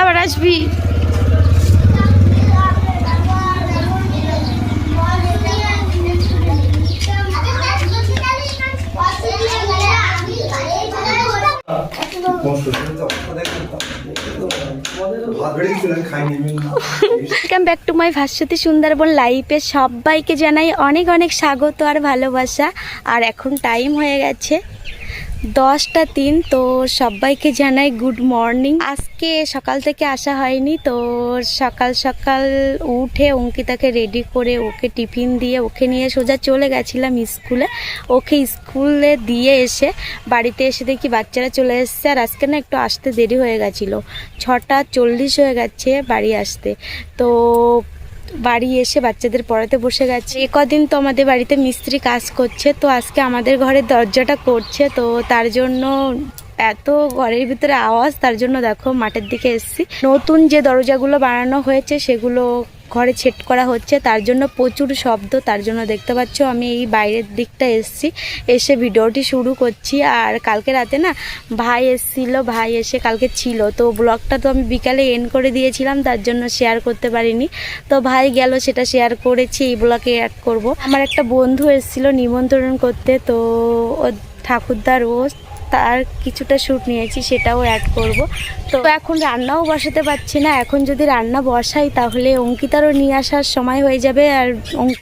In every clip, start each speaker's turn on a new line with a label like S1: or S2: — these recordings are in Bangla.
S1: আবার আসবি। Welcome back to my Bhaswati Sundarban লাইফে সবাইকে জানাই অনেক অনেক স্বাগত আর ভালোবাসা। আর এখন টাইম হয়ে গেছে 10টা 3। তো সবাইকে জানাই গুড মর্নিং। আজকে সকাল থেকে আসা হয়নি, তো সকাল সকাল উঠে অঙ্কিতাকে রেডি করে ওকে টিফিন দিয়ে ওকে নিয়ে সোজা চলে গেছিলাম স্কুলে। ওকে স্কুলে দিয়ে এসে বাড়িতে এসে দেখি বাচ্চারা চলে এসছে। আর আজকে না একটু আসতে দেরি হয়ে গেছিলো, 6টা 40 হয়ে গেছে বাড়ি আসতে। তো বাড়ি এসে বাচ্চাদের পড়াতে বসে গেছে। কদিন তো আমাদের বাড়িতে মিস্ত্রি কাজ করছে, তো আজকে আমাদের ঘরের দরজাটা করছে, তো তার জন্য এত ঘরের ভিতরে আওয়াজ, তার জন্য দেখো মাঠের দিকে এসেছি। নতুন যে দরজাগুলো বানানো হয়েছে সেগুলো ঘরে সেট করা হচ্ছে, তার জন্য প্রচুর শব্দ। তার জন্য দেখতে পাচ্ছ আমি এই বাইরের দিকটা এসেছি, এসে ভিডিওটি শুরু করছি। আর কালকে রাতে না ভাই এসেছিল, ভাই এসে কালকে ছিল, তো ব্লগটা তো আমি বিকালে এন্ড করে দিয়েছিলাম, তার জন্য শেয়ার করতে পারিনি। তো ভাই গেল, সেটা শেয়ার করেছি, এই ব্লগে অ্যাড করব। আমার একটা বন্ধু এসেছিল নিমন্ত্রণ করতে, তো ও ঠাকুরদার রোজ তার কিছুটা শ্যুট নিয়েছি, সেটাও অ্যাড করব। তো এখন রান্নাও বসাতে পারছি না, এখন যদি রান্না বসাই তাহলে অঙ্কিতারও নিয়ে আসার সময় হয়ে যাবে। আর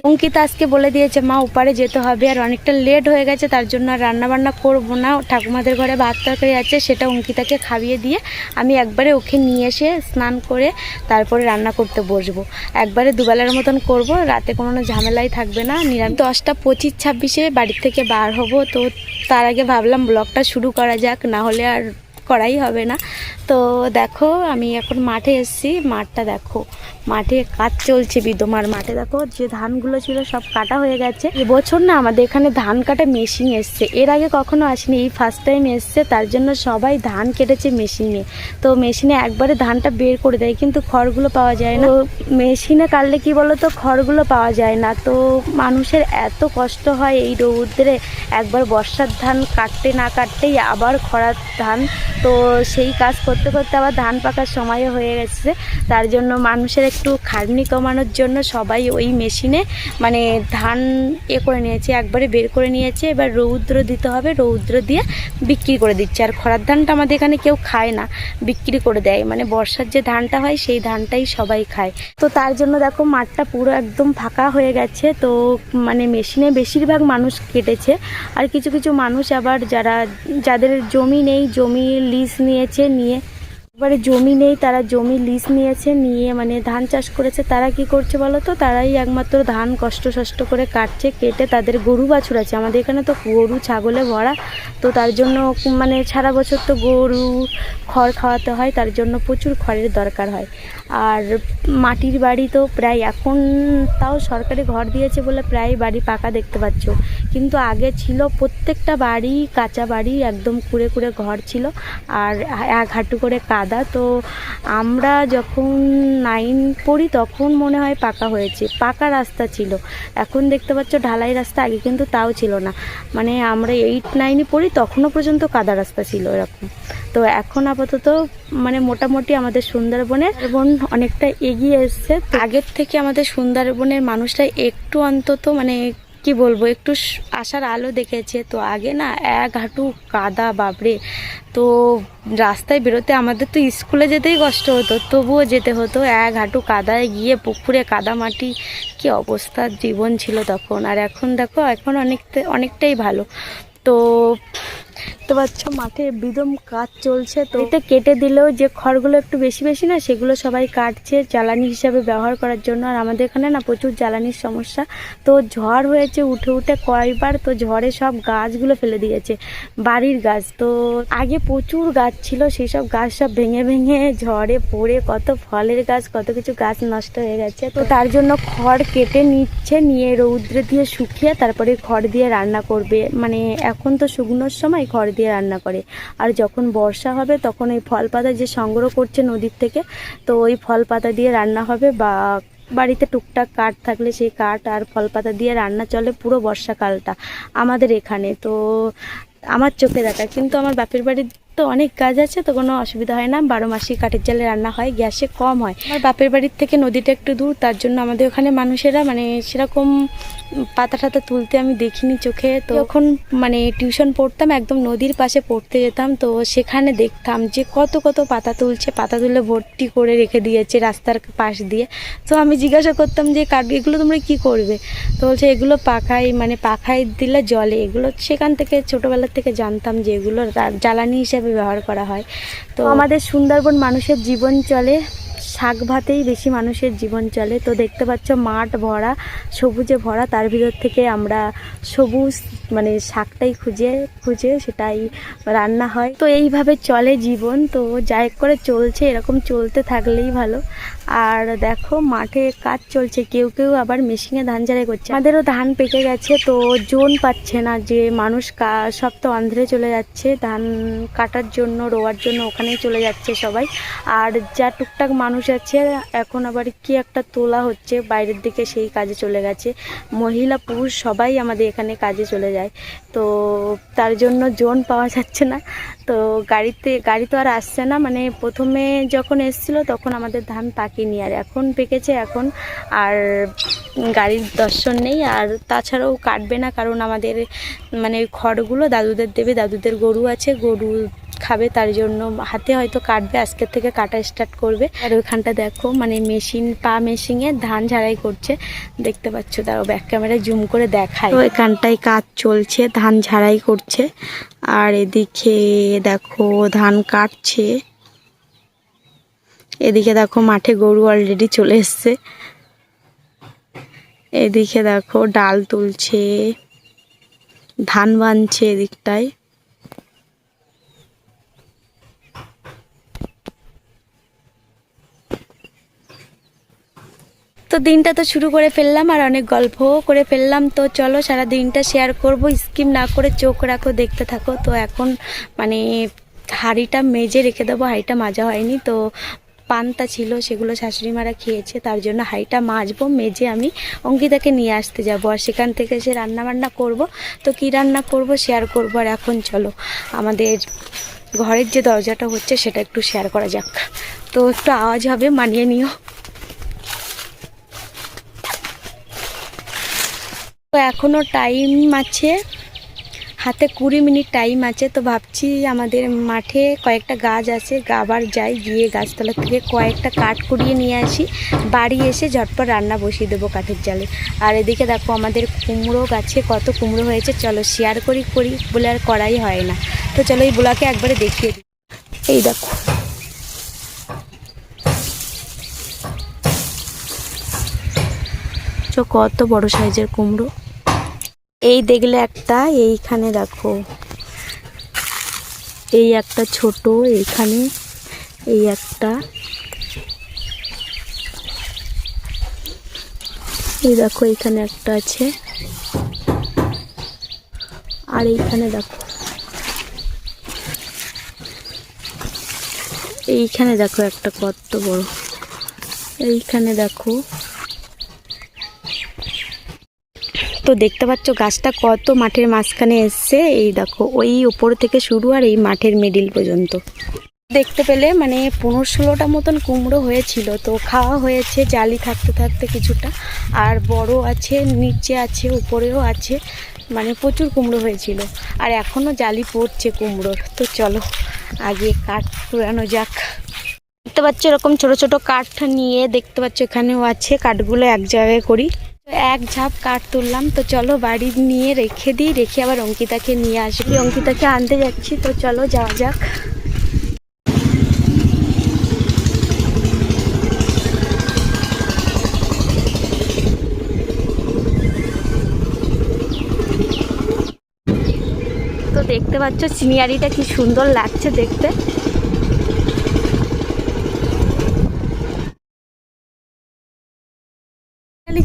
S1: অঙ্কিতা আজকে বলে দিয়েছে মা ওপারে যেতে হবে, আর অনেকটা লেট হয়ে গেছে, তার জন্য আর রান্না বান্না করবো না। ঠাকুমাদের ঘরে ভাত তরকারি আছে, সেটা অঙ্কিতাকে খাইয়ে দিয়ে আমি একবারে ওকে নিয়ে এসে স্নান করে তারপরে রান্না করতে বসবো। একবারে দুবেলার মতন করব, রাতে কোনো ঝামেলাই থাকবে না। নিরামিষ 10টা 25-26 বাড়ির থেকে বার হব। তো তার আগে ভাবলাম ব্লগটা শুরু করা যাক, না হলে আর করাই হবে না। তো দেখো আমি এখন মাঠে এসেছি, মাঠটা দেখো, মাঠে কাজ চলছে বিদ্যমার মাঠে। দেখো যে ধানগুলো ছিল সব কাটা হয়ে গেছে। এবছর না আমাদের এখানে ধান কাটা মেশিন এসছে, এর আগে কখনো আসেনি, এই ফার্স্ট টাইম এসছে, তার জন্য সবাই ধান কেটেছে মেশিনে। তো মেশিনে একবারে ধানটা বের করে দেয়, কিন্তু খড়গুলো পাওয়া যায় না। তো মেশিনে কাটলে কি বলো তো, খড়গুলো পাওয়া যায় না। তো মানুষের এত কষ্ট হয় এই রৌদ্রে, একবার বর্ষার ধান কাটতে না কাটতেই আবার খরার ধান। তো সেই কাজ করতে করতে আবার ধান পাকার সময় হয়ে গেছে, তার জন্য মানুষের একটু খাটনি কমানোর জন্য সবাই ওই মেশিনে মানে ধান করে নিয়েছে, একবারে বের করে নিয়েছে। এবার রৌদ্র দিতে হবে, রৌদ্র দিয়ে বিক্রি করে দিচ্ছে। আর খরার ধানটা আমাদের এখানে কেউ খায় না, বিক্রি করে দেয়, মানে বর্ষার যে ধানটা হয় সেই ধানটাই সবাই খায়। তো তার জন্য দেখো মাঠটা পুরো একদম ফাঁকা হয়ে গেছে। তো মানে মেশিনে বেশিরভাগ মানুষ কেটেছে, আর কিছু কিছু মানুষ আবার যাদের জমি নেই, জমি লিজ নিয়েছে, নিয়ে এবারে জমি নেই, তারা জমি লিজ নিয়েছে, নিয়ে মানে ধান চাষ করেছে। তারা কি করছে বলো তো, তারাই একমাত্র ধান কষ্ট করে কাটছে, কেটে তাদের গরু বাছুর আছে, আমাদের এখানে তো গরু ছাগলে ভরা। তো তার জন্য মানে সারা বছর তো গরু খড় খাওয়াতে হয়, তার জন্য প্রচুর খড়ের দরকার হয়। আর মাটির বাড়ি তো প্রায় এখন তাও সরকারি ঘর দিয়েছে বলে প্রায় বাড়ি পাকা দেখতে পাচ্ছ, কিন্তু আগে ছিল প্রত্যেকটা বাড়ি কাঁচা বাড়ি, একদম কুড়ে ঘর ছিল, আর 1 হাঁটু করে কাদা। তো আমরা যখন 9 পড়ি তখন মনে হয় পাকা হয়েছে, পাকা রাস্তা ছিল। এখন দেখতে পাচ্ছ ঢালাই রাস্তা, আগে কিন্তু তাও ছিল না, মানে আমরা 8-9 পড়ি তখনও পর্যন্ত কাদা রাস্তা ছিল এরকম। তো এখন আপাতত মানে মোটামুটি আমাদের সুন্দরবনের অনেকটা এগিয়ে এসছে। আগের থেকে আমাদের সুন্দরবনের মানুষরা একটু অন্তত মানে কি বলবো, একটু আশার আলো দেখেছে। তো আগে না 1 হাঁটু কাদা, বাবরে। তো রাস্তায় বেরোতে আমাদের তো স্কুলে যেতেই কষ্ট হতো, তবুও যেতে হতো 1 হাঁটু কাদায় গিয়ে, পুকুরে কাদা মাটি, কি অবস্থার জীবন ছিল তখন। আর এখন দেখো এখন অনেকটাই ভালো। তো পাচ্ছ মাঠে বিদম কাজ চলছে। তো এতে কেটে দিলেও যে খড়গুলো একটু বেশি না, সেগুলো সবাই কাটছে জ্বালানি হিসাবে ব্যবহার করার জন্য। আর আমাদের এখানে না প্রচুর জ্বালানির সমস্যা। তো ঝড় হয়েছে উঠে কয়বার, তো ঝড়ে সব গাছগুলো ফেলে দিয়েছে, বাড়ির গাছ। তো আগে প্রচুর গাছ ছিল, সেই সব গাছ সব ভেঙে ঝড়ে পড়ে কত ফলের গাছ, কত কিছু গাছ নষ্ট হয়ে গেছে। তো তার জন্য খড় কেটে নিচ্ছে, নিয়ে রৌদ্রে দিয়ে শুকিয়ে তারপরে খড় দিয়ে রান্না করবে। মানে এখন তো শুকনোর সময় খড় দিয়ে রান্না করে, আর যখন বর্ষা হবে তখন ওই ফল পাতা যে সংগ্রহ করছে নদীর থেকে, তো ওই ফল পাতা দিয়ে রান্না হবে, বা বাড়িতে টুকটাক কাঠ থাকলে সেই কাঠ আর কলপাতা দিয়ে রান্না চলে পুরো বর্ষাকালটা আমাদের এখানে। তো আমার চোখে দেখা, কিন্তু আমার বাপের বাড়ির তো অনেক কাজ আছে, তো কোনো অসুবিধা হয় না, 12 মাসই কাঠের জালে রান্না হয়, গ্যাসে কম হয়। আমার বাপের বাড়ির থেকে নদীটা একটু দূর, তার জন্য আমাদের ওখানে মানুষেরা মানে সেরকম পাতা টাতা তুলতে আমি দেখিনি চোখে। তো যখন মানে টিউশন পড়তাম একদম নদীর পাশে পড়তে যেতাম, তো সেখানে দেখতাম যে কত কত পাতা তুলছে, পাতা তুলে ভর্তি করে রেখে দিয়েছে রাস্তার পাশ দিয়ে। তো আমি জিজ্ঞাসা করতাম যে এগুলো তোমরা কি করবে? তো বলছে এগুলো পাখায় দিলে জলে। এগুলো সেখান থেকে ছোটোবেলার থেকে জানতাম যে এগুলো জ্বালানি হিসেবে ব্যবহার করা হয়। তো আমাদের সুন্দরবন মানুষের জীবন চলে শাক ভাতেই, বেশি মানুষের জীবন চলে। তো দেখতে পাচ্ছ মাঠ ভরা, সবুজে ভরা, তার ভিতর থেকে আমরা সবুজ মানে শাকটাই খুঁজে খুঁজে সেটাই রান্না হয়। তো এইভাবে চলে জীবন। তো যাই করে চলছে, এরকম চলতে থাকলেই ভালো। আর দেখো মাঠে কাজ চলছে, কেউ কেউ আবার মেশিনে ধান ঝাড়াই করছে। আমাদেরও ধান পেকে গেছে, তো জোন পাচ্ছে না, যে মানুষ সব তো অন্ধ্রে চলে যাচ্ছে ধান কাটার জন্য, রোয়ার জন্য, ওখানেই চলে যাচ্ছে সবাই। আর যা টুকটাক মানুষ আছে এখন আবার কি একটা তোলা হচ্ছে বাইরের দিকে, সেই কাজে চলে গেছে। মহিলা পুরুষ সবাই আমাদের এখানে কাজে চলে যায়, তো তার জন্য জোন পাওয়া যাচ্ছে না। তো গাড়ি তো আর আসছে না, মানে প্রথমে যখন এসেছিলো তখন আমাদের ধান পাকেনি, আর এখন পেকেছে, এখন আর গাড়ির দর্শন নেই। আর তাছাড়াও কাটবে না, কারণ আমাদের মানে খড়গুলো দাদুদের দেবে, দাদুদের গরু আছে, গরু খাবে, তার জন্য হাতে হয়তো কাটবে, আজকের থেকে কাটা স্টার্ট করবে। আর ওইখানটা দেখো মানে মেশিনে ধান ঝাড়াই করছে, দেখতে পাচ্ছ, তাও ব্যাক ক্যামেরায় জুম করে দেখায়। তো এখানটায় কাজ চলছে, ধান ঝাড়াই করছে, আর এদিকে দেখো ধান কাটছে, এদিকে দেখো মাঠে গরু অলরেডি চলে এসছে, এদিকে দেখো ডাল তুলছে, ধান বানছে এদিকটায়। তো দিনটা তো শুরু করে ফেললাম আর অনেক গল্পও করে ফেললাম। তো চলো সারা দিনটা শেয়ার করব, স্কিপ না করে চোখ রাখো, দেখতে থাকো। তো এখন মানে হাঁড়িটা মেজে রেখে দেবো, হাঁড়িটা মাজা হয়নি, তো পান্তা ছিল সেগুলো শাশুড়ি মারা খেয়েছে, তার জন্য হাঁড়িটা মাজবো, মেজে আমি অঙ্কিতাকে নিয়ে আসতে যাব, আর সেখান থেকে সে রান্না বান্না করব। তো কি রান্না করব শেয়ার করব। আর এখন চলো আমাদের ঘরের যে দরজাটা হচ্ছে সেটা একটু শেয়ার করা যাক। তো একটু আওয়াজ হবে, মানিয়ে নিও। তো এখনও টাইম আছে, হাতে 20 মিনিট টাইম আছে। তো ভাবছি আমাদের মাঠে কয়েকটা গাছ আছে, আবার যাই, গিয়ে গাছতলা থেকে কয়েকটা কাঠ কুড়িয়ে নিয়ে আসি, বাড়ি এসে ঝটপট রান্না বসিয়ে দেবো কাঠের জালে। আর এদিকে দেখো আমাদের কুমড়ো গাছে কত কুমড়ো হয়েছে, চলো শেয়ার করি বলে আর করাই হয় না। তো চলো এই বুলাকে একবারে দেখিয়ে দিই। এই দেখো কত বড় সাইজের কুমড়ো। এই দেখলে একটা, এইখানে দেখো এই একটা ছোট, এইখানে এই একটা, এই দেখো এইখানে একটা আছে, আর এইখানে দেখো, এইখানে দেখো একটা কত বড়, এইখানে দেখো। তো দেখতে পাচ্ছ গাছটা কত মাঠের মাঝখানে এসছে, এই দেখো ওই ওপর থেকে শুরু আর এই মাঠের মিডিল পর্যন্ত। দেখতে পেলে মানে 15-16টা মতন কুমড়ো হয়েছিল, তো খাওয়া হয়েছে জালি থাকতে থাকতে কিছুটা, আর বড় আছে, নিচে আছে, উপরেও আছে, মানে প্রচুর কুমড়ো হয়েছিল, আর এখনও জালি পড়ছে কুমড়োর। তো চলো আগে কাঠ কুড়ানো যাক। দেখতে পাচ্ছ এরকম ছোট ছোট কাঠ নিয়ে, দেখতে পাচ্ছ এখানেও আছে, কাঠগুলো এক জায়গায় করি, এক ঝাপ কাঠ তুললাম। তো চলো বাড়ি নিয়ে রেখে দিই, রেখে আবার অঙ্কিতাকে নিয়ে আসবি, অঙ্কিতাকে আনতে যাচ্ছি। তো চলো যাওয়া যাক। তো দেখতে পাচ্ছ সিনারিটা কি সুন্দর লাগছে দেখতে।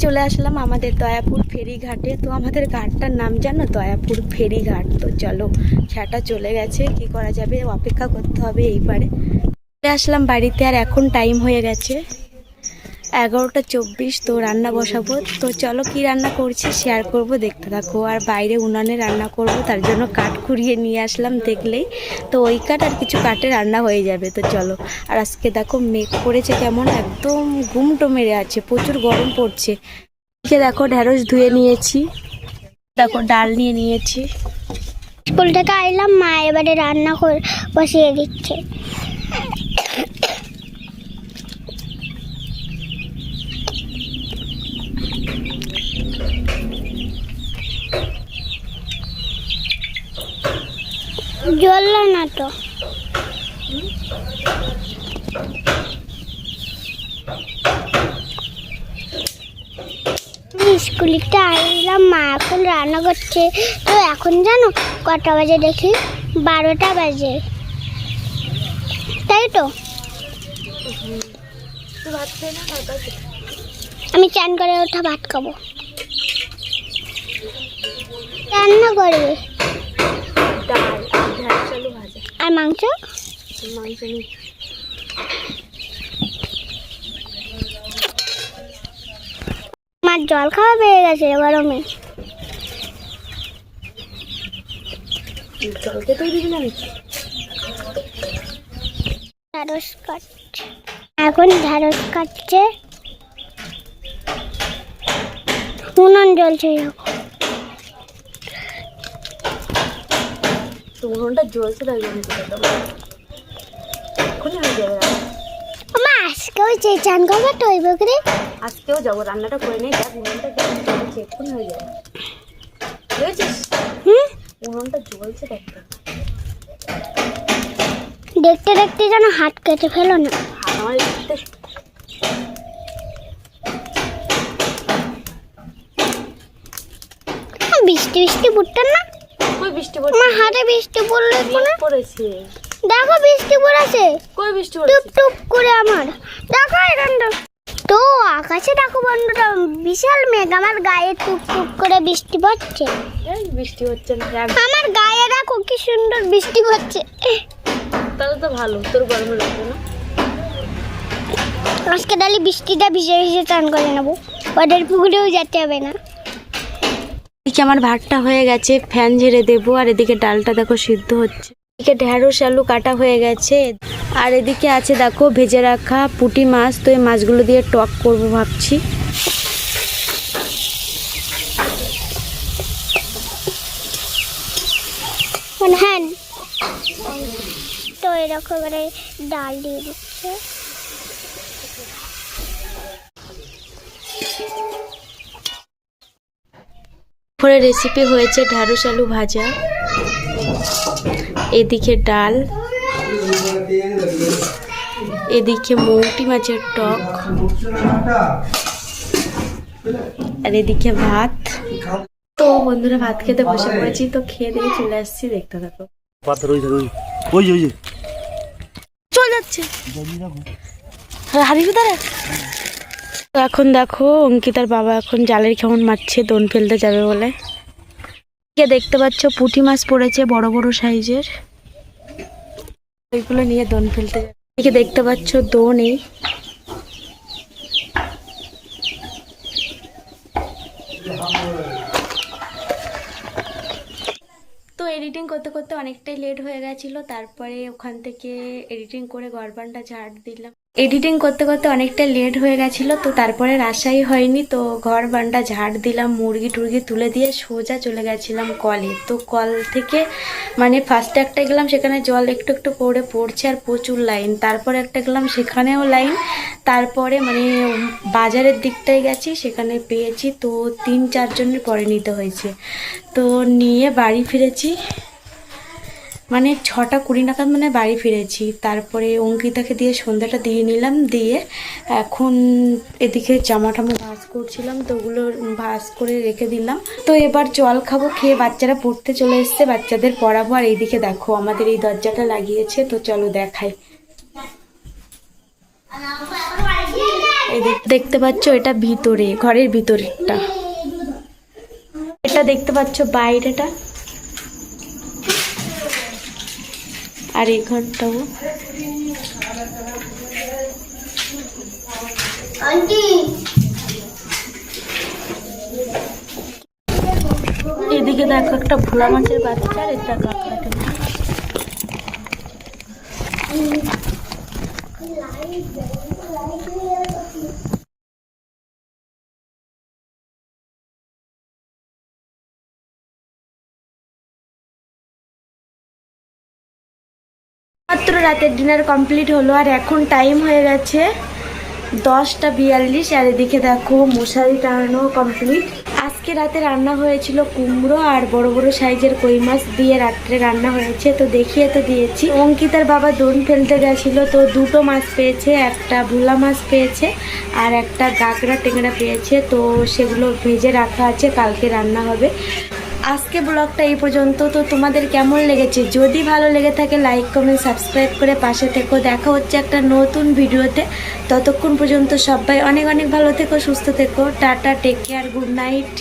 S1: চলে আসলাম আমাদের দয়াপুর ফেরিঘাটে। তো আমাদের ঘাটটার নাম জানো, দয়াপুর ফেরিঘাট। তো চলো সেটা চলে গেছে, কি করা যাবে, অপেক্ষা করতে হবে। এইবারে চলে আসলাম বাড়িতে, আর এখন টাইম হয়ে গেছে 11:24 তো রান্না বসাবো। তো চলো কি রান্না করছি শেয়ার করব, দেখতে থাকো। আর বাইরে উনানে রান্না করব, তার জন্য কাঠ কুড়িয়ে নিয়ে আসলাম দেখলেই। তো ওই কাঠ আর কিছু কাঠে রান্না হয়ে যাবে। তো চলো। আর আজকে দেখো মেঘ করেছে কেমন, একদম গুমটো মেরে আছে, প্রচুর গরম পড়ছে। দেখো ঢেঁড়স ধুয়ে নিয়েছি, দেখো ডাল নিয়ে নিয়েছি।
S2: স্কুল থেকে আইলাম, মা এবারে রান্না করে বসিয়ে দিচ্ছে। জ্বললো না তো। স্কুলিতে আইলাম, মা এখন রান্না করছে। তো এখন জানো কটা বাজে? দেখি 12টা বাজে, তাই তো। আমি চান করে ওঠা ভাত খাবো। রান্না করবে আর মাংস। আমার জল খাওয়া পেয়ে গেছে গরমে। ঢেঁড়স কাটছে, এখন ঢেঁড়স কাটছে। উনুন জ্বলছে।
S1: উনুনটা জ্বলছে তাই
S2: আজকেও যে চান খাবার তো হইব করে,
S1: আজকেও যাবো, রান্নাটা করে নেই। দেখ উনুনটা কেমন জ্বলছে, এক্ষুনি হয়ে যাবে। বুঝেছিস? উনুনটা জ্বলছে দেখতে।
S2: দেখতে দেখতে যেন হাত কেটে ফেলো না।
S1: আমার দেখতে
S2: বৃষ্টি বৃষ্টি পড়তেন না?
S1: কই বৃষ্টি পড়ছে?
S2: আমার হাতে বৃষ্টি পড়লো
S1: পড়েছে।
S2: দেখো বৃষ্টি পড়েছে,
S1: কই বৃষ্টি
S2: টুপ
S1: পড়েছে?
S2: টুপ করে। আমার দেখো এখানটা তো আকাশে, দেখো বন্ধুরা বিশাল মেঘ, আমার গায়ে টুপ টুপ করে বৃষ্টি পড়ছে।
S1: এই বৃষ্টি হচ্ছে না,
S2: আমার গায়ে দেখো কি সুন্দর বৃষ্টি পড়ছে।
S1: তাহলে তো ভালো, তোর গরমে লাগবে না।
S2: আজকে তাহলে বৃষ্টিটা ভিজে ভিজে চান করে নেবো, ওদের পুকুরেও যেতে হবে না।
S1: এদিকে আমার ভাতটা হয়ে গেছে, ফ্যান ঝেড়ে দেবো। আর এদিকে ডালটা দেখো সিদ্ধ হচ্ছে। এদিকে ঢেঁড়স আলু কাটা হয়ে গেছে। আর এদিকে আছে দেখো ভেজে রাখা পুঁটি মাছ। তো এই মাছগুলো দিয়ে টক করবো ভাবছি।
S2: হ্যাঁ, তো এরকম করে ডাল দিয়ে দিচ্ছে।
S1: পরে রেসিপি হয়েছে ঢেঁড়স আলু ভাজা, এদিকে ডাল, এদিকে মৌটি মাছের টক, আর এদিকে ভাত। তো বন্ধুরা ভাত খেতে বসে পড়েছি। তো খেয়ে দিয়ে চলে আসছি, দেখতে থাকো। চলে যাচ্ছে হারিয়ে দাঁড়া। তো এখন দেখো অঙ্কিতার বাবা এখন জালের কেমন মারছে, দোন ফেলতে যাবে বলে। দেখতে পাচ্ছ পুঁটি মাছ পড়েছে বড় বড় সাইজের, ওইগুলো নিয়ে দোন ফেলতে যাবে। এদিকে দেখতে পাচ্ছ দোন। তো এডিটিং করতে করতে অনেকটাই লেট হয়ে গেছিলো। তারপরে ওখান থেকে এডিটিং করে ঘরবানটা ঝাড় দিলাম। এডিটিং করতে করতে অনেকটা লেট হয়ে গেছিলো, তো তারপরে আসাই হয়নি। তো ঘর বান্ডা ঝাড় দিলাম, মুরগি টুরগি তুলে দিয়ে সোজা চলে গেছিলাম কলে। তো কল থেকে মানে ফার্স্টে একটা গেলাম, সেখানে জল একটু একটু করে পড়ছে আর প্রচুর লাইন। তারপরে একটা গেলাম, সেখানেও লাইন। তারপরে মানে বাজারের দিকটায় গেছি, সেখানে পেয়েছি। তো 3-4 জনের পরে নিতে হয়েছে। তো নিয়ে বাড়ি ফিরেছি, মানে 6:20 নাগাদ মানে বাড়ি ফিরেছি। তারপরে অঙ্কিতাকে দিয়ে সন্ধ্যাটা দিয়ে নিলাম, দিয়ে এখন এদিকে জামা টামা ভাঁজ করছিলাম। তো ওগুলো ভাঁজ করে রেখে দিলাম। তো এবার জল খাবো, খেয়ে বাচ্চারা পড়তে চলে এসছে, বাচ্চাদের পড়াবো। আর এইদিকে দেখো আমাদের এই দরজাটা লাগিয়েছে। তো চলো দেখাই। দেখতে পাচ্ছ এটা ভিতরে, ঘরের ভিতরেরটা। এটা দেখতে পাচ্ছ বাইরেটা, আর এই ঘরটাও। এদিকে দেখো একটা ভোলা মাছের বাচ্চা আর একটা কাঁকড়া। মাত্র রাতের ডিনার কমপ্লিট হলো আর এখন টাইম হয়ে গেছে 10:42 আর এদিকে দেখো মশারি টানানো কমপ্লিট। আজকে রাতে রান্না হয়েছিল কুমড়ো আর বড় বড় সাইজের কই মাছ দিয়ে রাত্রে রান্না হয়েছে, তো দেখিয়ে তো দিয়েছি। অঙ্কিতার বাবা দোন ফেলতে গেছিল, তো দুটো মাছ পেয়েছে, একটা ভোলা মাছ পেয়েছে আর একটা গাগরা টেংরা পেয়েছে, তো সেগুলো ভেজে রাখা আছে, কালকে রান্না হবে। আজকে ব্লগটা এই পর্যন্ত। তো তোমাদের কেমন লেগেছে? যদি ভালো লেগে থাকে লাইক কমেন্ট সাবস্ক্রাইব করে পাশে থেকো। দেখা হচ্ছে একটা নতুন ভিডিওতে। ততক্ষণ পর্যন্ত সবাই অনেক অনেক ভালো থেকো, সুস্থ থেকো। Tata, take care, good night.